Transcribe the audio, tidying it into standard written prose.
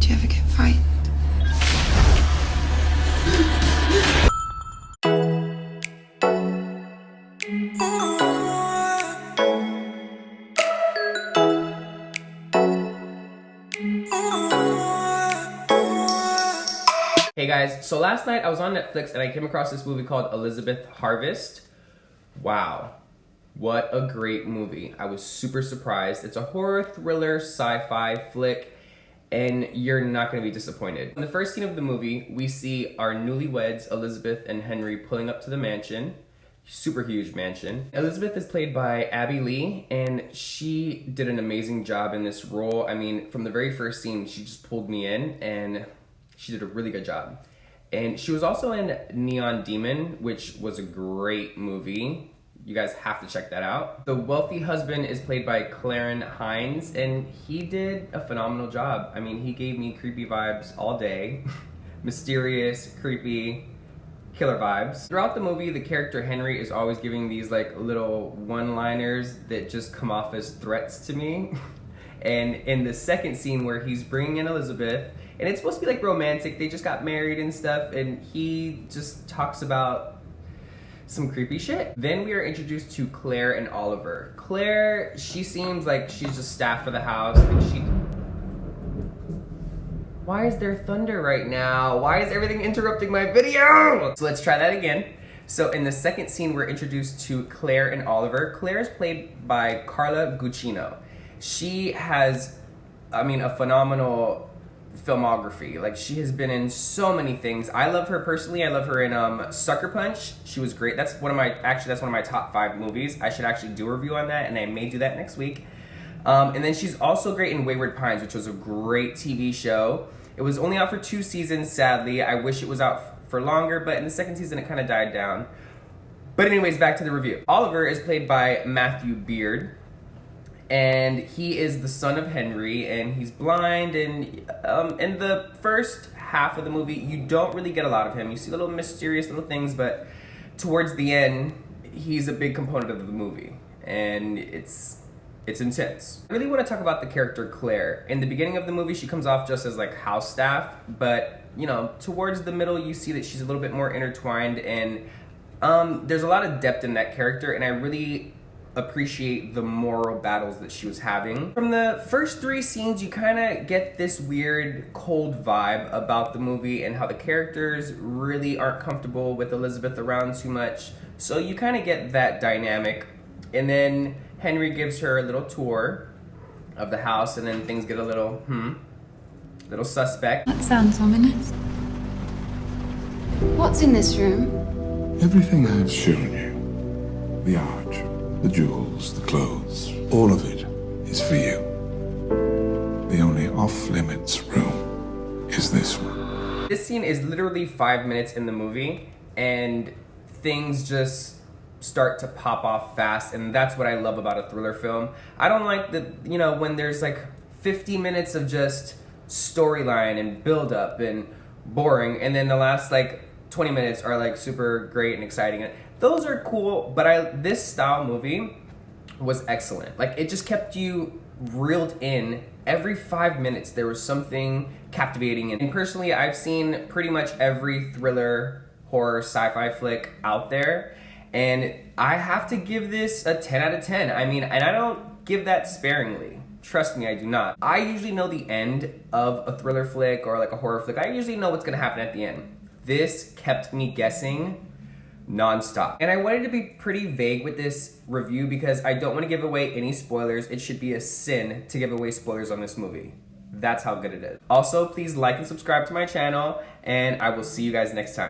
Do you ever get frightened? Hey guys, so last night I was on Netflix and I came across this movie called Elizabeth Harvest. Wow, what a great movie. I was super surprised. It's a horror, thriller, sci-fi flick, and you're not gonna be disappointed. In the first scene of the movie, we see our newlyweds, Elizabeth and Henry, pulling up to the mansion. Super huge mansion. Elizabeth is played by Abby Lee, and she did an amazing job in this role. I mean, from the very first scene, she just pulled me in, and she did a really good job. And she was also in Neon Demon, which was a great movie. You guys have to check that out. The wealthy husband is played by Claren Hines, and he did a phenomenal job. I mean, he gave me creepy vibes all day. Mysterious, creepy, killer vibes. Throughout the movie, the character Henry is always giving these like little one-liners that just come off as threats to me. And in the second scene where he's bringing in Elizabeth, and it's supposed to be like romantic, they just got married and stuff, and he just talks about some creepy shit. Then we are introduced to Claire and Oliver. Claire, she seems like she's just staff for the house, and why is there thunder right now? Why is everything interrupting my video? So let's try that again. So in the second scene, we're introduced to Claire and Oliver. Claire is played by Carla Gugino. She has, I mean, a phenomenal filmography. Like, she has been in so many things. I love her personally. I love her in Sucker Punch. She was great. That's one of my top 5 movies. I should actually do a review on that, and I may do that next week. And then she's also great in Wayward Pines, which was a great TV show. It was only out for 2 seasons, sadly. I wish it was out for longer, but in the second season, it kind of died down. But anyways, back to the review. Oliver is played by Matthew Beard, and he is the son of Henry, and he's blind, and in the first half of the movie, you don't really get a lot of him. You see little mysterious little things, but towards the end, he's a big component of the movie, and it's intense. I really want to talk about the character Claire. In the beginning of the movie, she comes off just as like house staff, but you know, towards the middle, you see that she's a little bit more intertwined, and there's a lot of depth in that character, and I really appreciate the moral battles that she was having. From the first 3 scenes, you kind of get this weird, cold vibe about the movie and how the characters really aren't comfortable with Elizabeth around too much. So you kind of get that dynamic. And then Henry gives her a little tour of the house, and then things get a little suspect. That sounds ominous. What's in this room? Everything I've shown you, the arch, the jewels, the clothes, all of it is for you. The only off-limits room is this one. This scene is literally 5 minutes in the movie, and things just start to pop off fast, and that's what I love about a thriller film. I don't like when there's like 50 minutes of just storyline and build up and boring, and then the last like 20 minutes are like super great and exciting. Those are cool, but this style movie was excellent. Like, it just kept you reeled in. Every 5 minutes there was something captivating, and personally I've seen pretty much every thriller, horror, sci-fi flick out there, and I have to give this a 10 out of 10. I mean, and I don't give that sparingly. Trust me, I do not. I usually know the end of a thriller flick or like a horror flick. I usually know what's gonna happen at the end. This kept me guessing non-stop. And I wanted to be pretty vague with this review because I don't want to give away any spoilers. It should be a sin to give away spoilers on this movie. That's how good it is. Also, please like and subscribe to my channel, and I will see you guys next time.